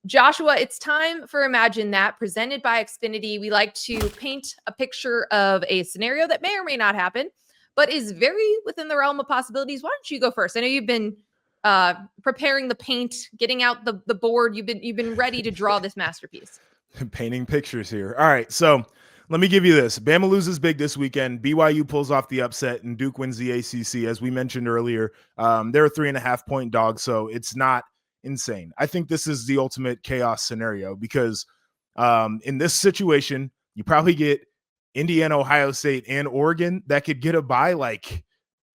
Joshua, it's time for Imagine That, presented by Xfinity. We like to paint a picture of a scenario that may or may not happen, but is very within the realm of possibilities. Why don't you go first? I know you've been preparing the paint, getting out the board. You've been ready to draw this masterpiece. Painting pictures here. All right, so let me give you this. Bama loses big this weekend. BYU pulls off the upset, and Duke wins the ACC. As we mentioned earlier, they're a 3.5-point dog, so it's not insane. I think this is the ultimate chaos scenario because in this situation, you probably get Indiana, Ohio State, and Oregon that could get a bye. Like,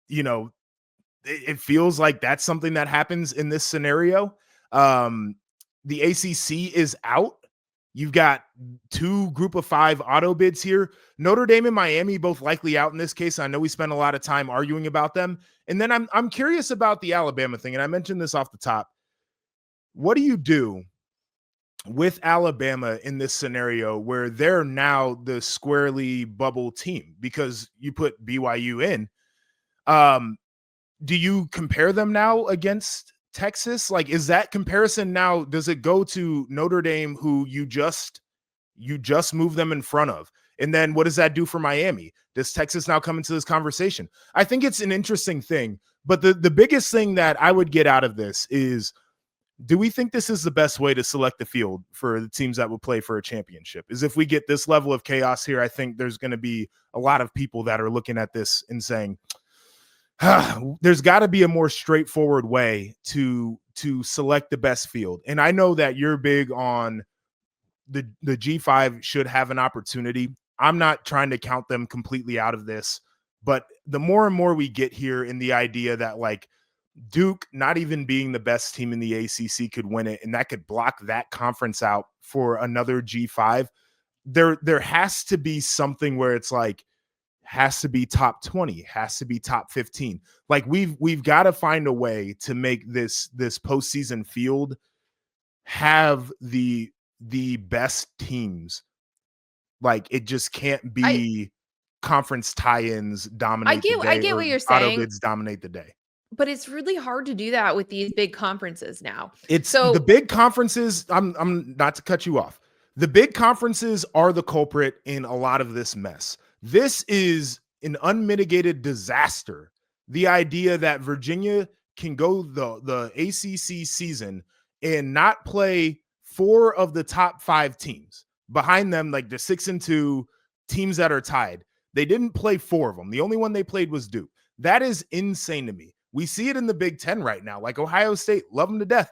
it feels like that's something that happens in this scenario. The ACC is out. You've got 2 group of 5 auto bids here. Notre Dame and Miami both likely out in this case. I know we spent a lot of time arguing about them. And then I'm curious about the Alabama thing, and I mentioned this off the top. What do you do with Alabama in this scenario where they're now the squarely bubble team because you put BYU in? Do you compare them now against Texas? Like, is that comparison now, does it go to Notre Dame, who you just move them in front of? And then what does that do for Miami? Does Texas now come into this conversation? I think it's an interesting thing, but the biggest thing that I would get out of this is, do we think this is the best way to select the field for the teams that will play for a championship? Is if we get this level of chaos here, I think there's going to be a lot of people that are looking at this and saying, there's got to be a more straightforward way to select the best field. And I know that you're big on the G5 should have an opportunity. I'm not trying to count them completely out of this, but the more and more we get here in the idea that like Duke not even being the best team in the ACC could win it, and that could block that conference out for another G5, there has to be something where it's like, has to be top 20, has to be top 15. Like we've got to find a way to make this postseason field have the best teams. Like, it just can't be conference tie-ins dominate the day. I get what you're auto saying. bids dominate the day. But it's really hard to do that with these big conferences now. It's so the big conferences. I'm not to cut you off. The big conferences are the culprit in a lot of this mess. This is an unmitigated disaster. The idea that Virginia can go the ACC season and not play 4 of the top 5 teams behind them, like the 6-2 teams that are tied. They didn't play 4 of them. The only one they played was Duke. That is insane to me. We see it in the Big Ten right now. Like Ohio State, love them to death.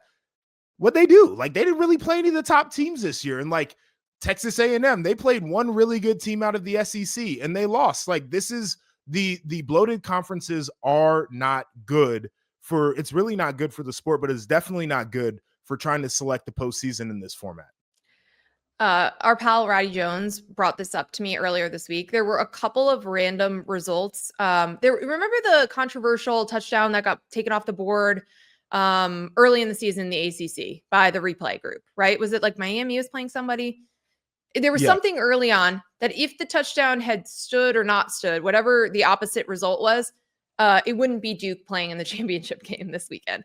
What'd they do? Like, they didn't really play any of the top teams this year. And like Texas A&M, they played one really good team out of the SEC and they lost. Like, this is the bloated conferences are not good for, it's really not good for the sport, but it's definitely not good for trying to select the postseason in this format. Our pal Roddy Jones brought this up to me earlier this week. There were a couple of random results. Remember the controversial touchdown that got taken off the board early in the season in the ACC by the replay group, right? Was it like Miami was playing somebody? There was something early on that if the touchdown had stood or not stood, whatever the opposite result was, it wouldn't be Duke playing in the championship game this weekend.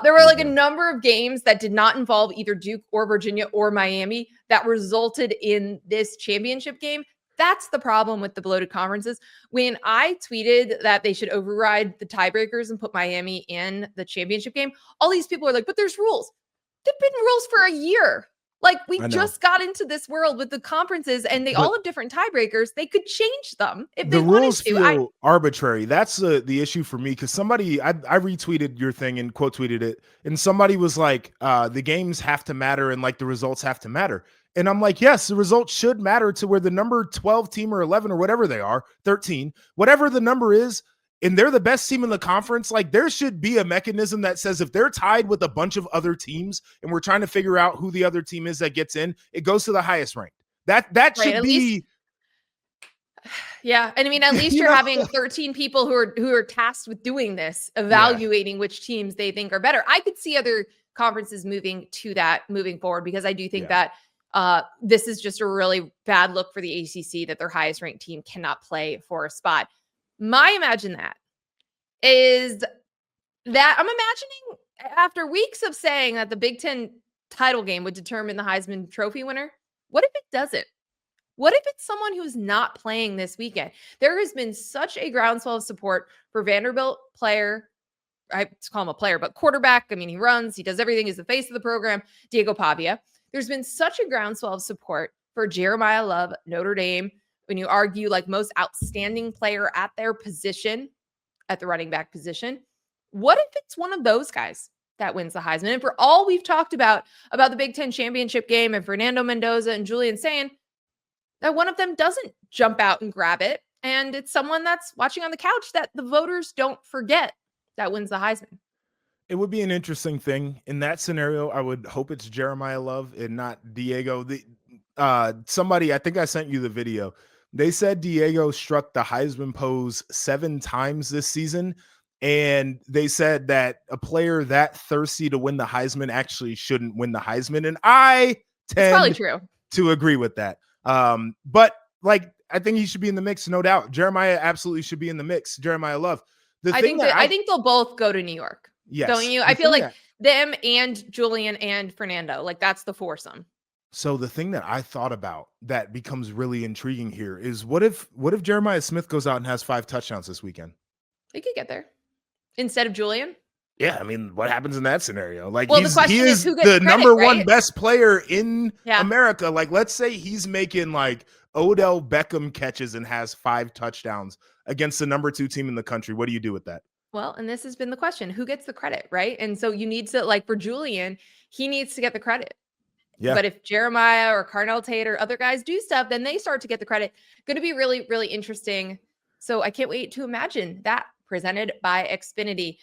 There were like a number of games that did not involve either Duke or Virginia or Miami that resulted in this championship game. That's the problem with the bloated conferences. When I tweeted that they should override the tiebreakers and put Miami in the championship game, all these people are like, but there's rules. There've been rules for a year. Like, we just got into this world with the conferences and they all have different tiebreakers. They could change them if they wanted to. The rules feel arbitrary. That's the issue for me, because somebody, I retweeted your thing and quote tweeted it, and somebody was like, the games have to matter and like the results have to matter. And I'm like, yes, the results should matter to where the number 12 team or 11 or whatever they are, 13, whatever the number is, and they're the best team in the conference. Like, there should be a mechanism that says if they're tied with a bunch of other teams and we're trying to figure out who the other team is that gets in, it goes to the highest ranked. That should be. Yeah. And I mean, at least you're having 13 people who are tasked with doing this, evaluating which teams they think are better. I could see other conferences moving to that moving forward, because I do think that this is just a really bad look for the ACC that their highest ranked team cannot play for a spot. My imagine that is that I'm imagining after weeks of saying that the Big Ten title game would determine the Heisman Trophy winner. What if it doesn't? What if it's someone who's not playing this weekend? There has been such a groundswell of support for Vanderbilt player. I have to call him a player, but quarterback. I mean, he runs, he does everything. He's the face of the program, Diego Pavia. There's been such a groundswell of support for Jeremiah Love, Notre Dame. When you argue like most outstanding player at their position, at the running back position, what if it's one of those guys that wins the Heisman? And for all we've talked about the Big Ten championship game and Fernando Mendoza and Julian Sayin, that one of them doesn't jump out and grab it. And it's someone that's watching on the couch that the voters don't forget that wins the Heisman. It would be an interesting thing in that scenario. I would hope it's Jeremiah Love and not Diego. Somebody, I think I sent you the video. They said Diego struck the Heisman pose 7 times this season. And they said that a player that thirsty to win the Heisman actually shouldn't win the Heisman. And I probably tend true to agree with that. But like, I think he should be in the mix, no doubt. Jeremiah absolutely should be in the mix. Jeremiah Love. I think they'll both go to New York. Yes. Don't you? I feel like them and Julian and Fernando, like that's the foursome. So the thing that I thought about that becomes really intriguing here is what if Jeremiah Smith goes out and has 5 touchdowns this weekend? They could get there instead of Julian. Yeah, I mean, what happens in that scenario? Like, well, he is who gets the credit, number one right? best player in America. Like, let's say he's making like Odell Beckham catches and has 5 touchdowns against the number 2 team in the country. What do you do with that? Well, and this has been the question, who gets the credit, right? And so you need to, like for Julian, he needs to get the credit. Yeah. But if Jeremiah or Carnell Tate or other guys do stuff, then they start to get the credit. Going to be really, really interesting. So I can't wait to imagine that presented by Xfinity.